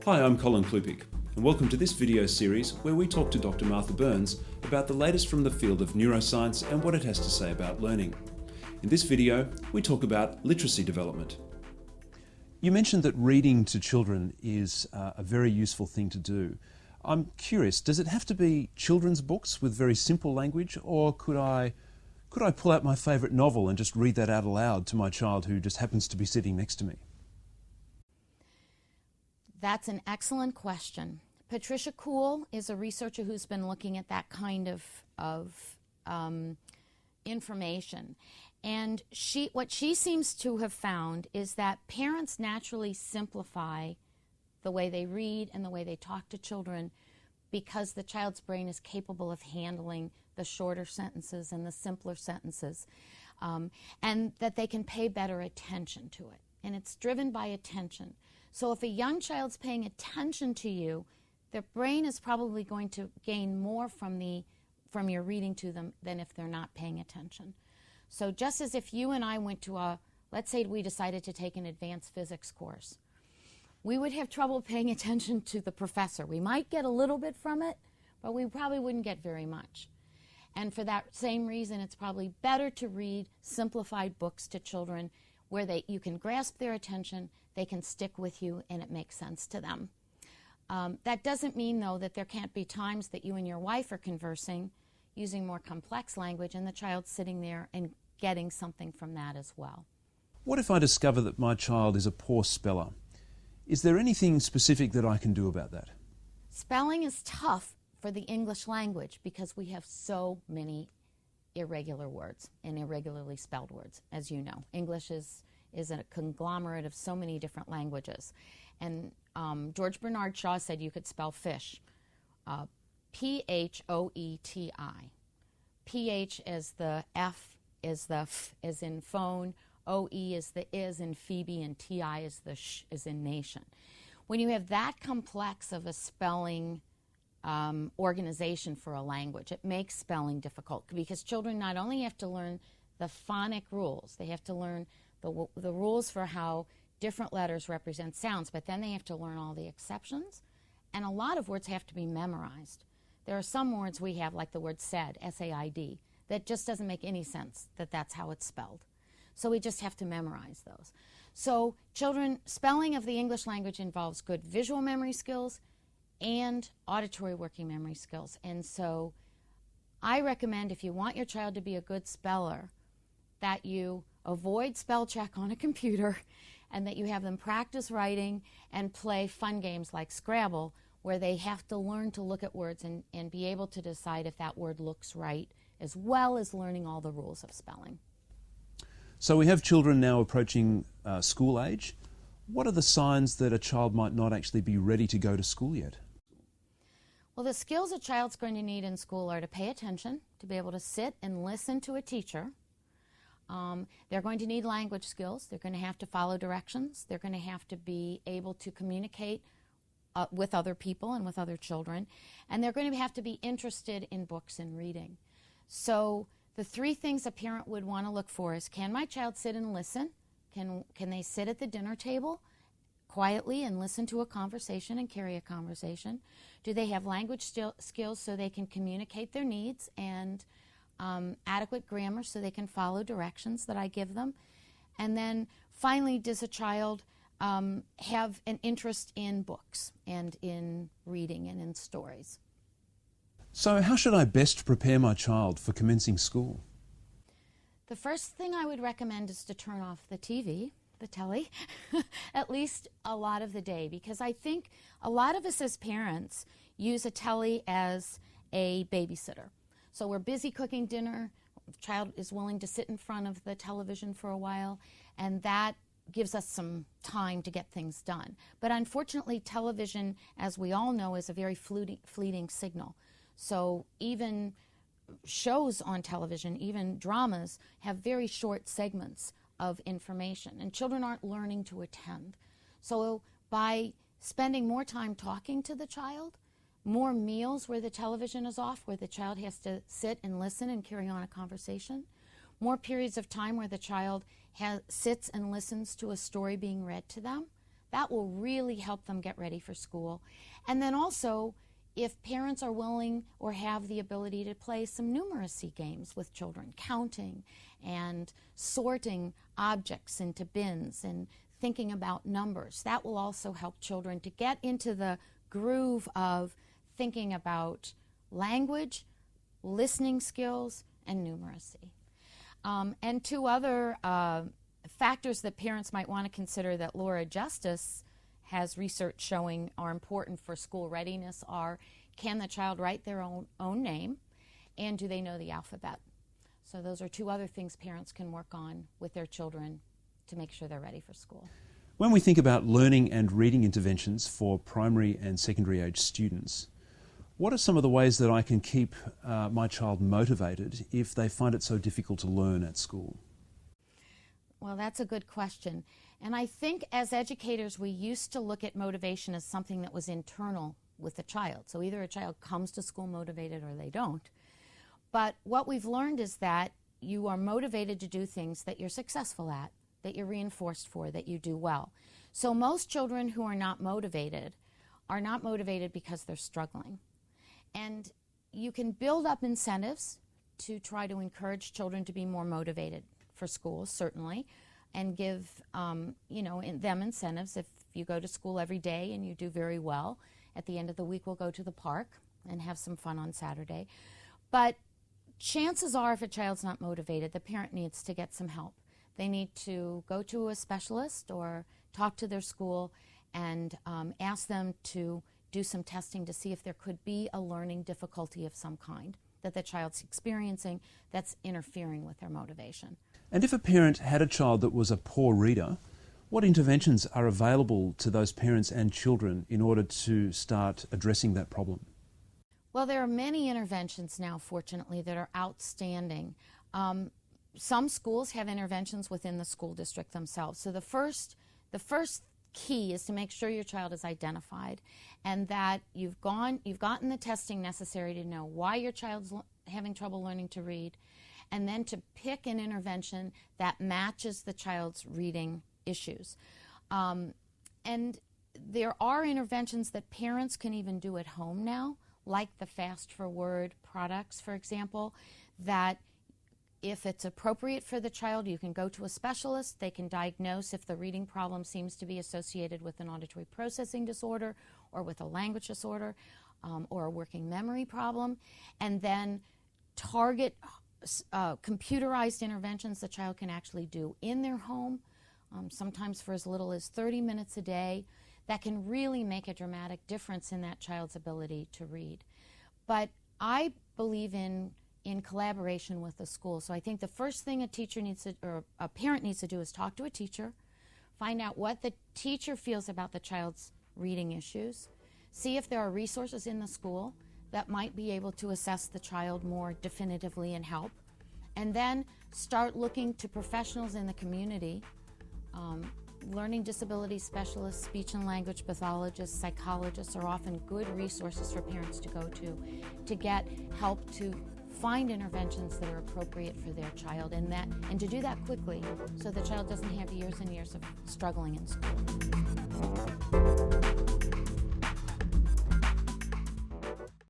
Hi, I'm Colin Klupik, and welcome to this video series where we talk to Dr. Martha Burns about the latest from the field of neuroscience and what it has to say about learning. In this video, we talk about literacy development. You mentioned that reading to children is a very useful thing to do. I'm curious, does it have to be children's books with very simple language, or could I pull out my favourite novel and just read that out aloud to my child who just happens to be sitting next to me? That's an excellent question. Patricia Kuhl is a researcher who's been looking at that kind of information. And what she seems to have found is that parents naturally simplify the way they read and the way they talk to children because the child's brain is capable of handling the shorter sentences and the simpler sentences, and that they can pay better attention to it. And it's driven by attention. So if a young child's paying attention to you, their brain is probably going to gain more from your reading to them than if they're not paying attention. So just as if you and I went to let's say we decided to take an advanced physics course, we would have trouble paying attention to the professor. We might get a little bit from it, but we probably wouldn't get very much. And for that same reason, it's probably better to read simplified books to children where you can grasp their attention, they can stick with you, and it makes sense to them. That doesn't mean, though, that there can't be times that you and your wife are conversing using more complex language and the child's sitting there and getting something from that as well. What if I discover that my child is a poor speller? Is there anything specific that I can do about that? Spelling is tough for the English language because we have so many irregular words and irregularly spelled words, as you know. English is a conglomerate of so many different languages. And George Bernard Shaw said you could spell fish, P-H-O-E-T-I. P-H as the F, as the F as in phone, O-E is the is in Phoebe, and T-I is the sh is in nation. When you have that complex of a spelling organization for a language, it makes spelling difficult because children not only have to learn the phonic rules, they have to learn the rules for how different letters represent sounds, but then they have to learn all the exceptions, and a lot of words have to be memorized. There are some words we have, like the word said, S-A-I-D, that just doesn't make any sense that that's how it's spelled. So we just have to memorize those. So spelling of the English language involves good visual memory skills and auditory working memory skills. And so I recommend, if you want your child to be a good speller, that you avoid spell check on a computer and that you have them practice writing and play fun games like Scrabble, where they have to learn to look at words and be able to decide if that word looks right, as well as learning all the rules of spelling. So we have children now approaching school age. What are the signs that a child might not actually be ready to go to school yet? Well, the skills a child's going to need in school are to pay attention, to be able to sit and listen to a teacher. They're going to need language skills. They're going to have to follow directions. They're going to have to be able to communicate with other people and with other children. And they're going to have to be interested in books and reading. So the three things a parent would want to look for is, can my child sit and listen? Can they sit at the dinner table quietly and listen to a conversation and carry a conversation? Do they have language skills so they can communicate their needs, and adequate grammar so they can follow directions that I give them? And then finally, does a child have an interest in books and in reading and in stories? So how should I best prepare my child for commencing school? The first thing I would recommend is to turn off the TV, the telly, at least a lot of the day, because I think a lot of us as parents use a telly as a babysitter. So we're busy cooking dinner, the child is willing to sit in front of the television for a while, and that gives us some time to get things done. But unfortunately, television, as we all know, is a very fleeting signal. So even shows on television, even dramas, have very short segments of information, and children aren't learning to attend. So by spending more time talking to the child, more meals where the television is off, where the child has to sit and listen and carry on a conversation, more periods of time where the child sits and listens to a story being read to them, That will really help them get ready for school. And then also, if parents are willing or have the ability to play some numeracy games with children, counting and sorting objects into bins and thinking about numbers, that will also help children to get into the groove of thinking about language, listening skills, and numeracy. And two other factors that parents might want to consider that Laura Justice has research showing are important for school readiness are, can the child write their own name, and do they know the alphabet? So those are two other things parents can work on with their children to make sure they're ready for school. When we think about learning and reading interventions for primary and secondary age students, what are some of the ways that I can keep my child motivated if they find it so difficult to learn at school? Well, that's a good question. And I think as educators, we used to look at motivation as something that was internal with the child. So either a child comes to school motivated or they don't. But what we've learned is that you are motivated to do things that you're successful at, that you're reinforced for, that you do well. So most children who are not motivated because they're struggling. And you can build up incentives to try to encourage children to be more motivated for school, certainly, and give them incentives. If you go to school every day and you do very well, at the end of the week we'll go to the park and have some fun on Saturday. But chances are, if a child's not motivated, the parent needs to get some help. They need to go to a specialist or talk to their school and ask them to do some testing to see if there could be a learning difficulty of some kind that the child's experiencing that's interfering with their motivation. And if a parent had a child that was a poor reader, what interventions are available to those parents and children in order to start addressing that problem? Well, there are many interventions now, fortunately, that are outstanding. Some schools have interventions within the school district themselves. So the first key is to make sure your child is identified and that you've gotten the testing necessary to know why your child's having trouble learning to read, and then to pick an intervention that matches the child's reading issues. And there are interventions that parents can even do at home now, like the Fast ForWord products, for example, that if it's appropriate for the child, you can go to a specialist. They can diagnose if the reading problem seems to be associated with an auditory processing disorder or with a language disorder or a working memory problem, and then target computerized interventions the child can actually do in their home, sometimes for as little as 30 minutes a day, that can really make a dramatic difference in that child's ability to read. But I believe in collaboration with the school. So I think the first thing a parent needs to do is talk to a teacher, find out what the teacher feels about the child's reading issues, see if there are resources in the school that might be able to assess the child more definitively and help, and then start looking to professionals in the community, learning disability specialists, speech and language pathologists, psychologists are often good resources for parents to go to get help to find interventions that are appropriate for their child, and to do that quickly so the child doesn't have years and years of struggling in school.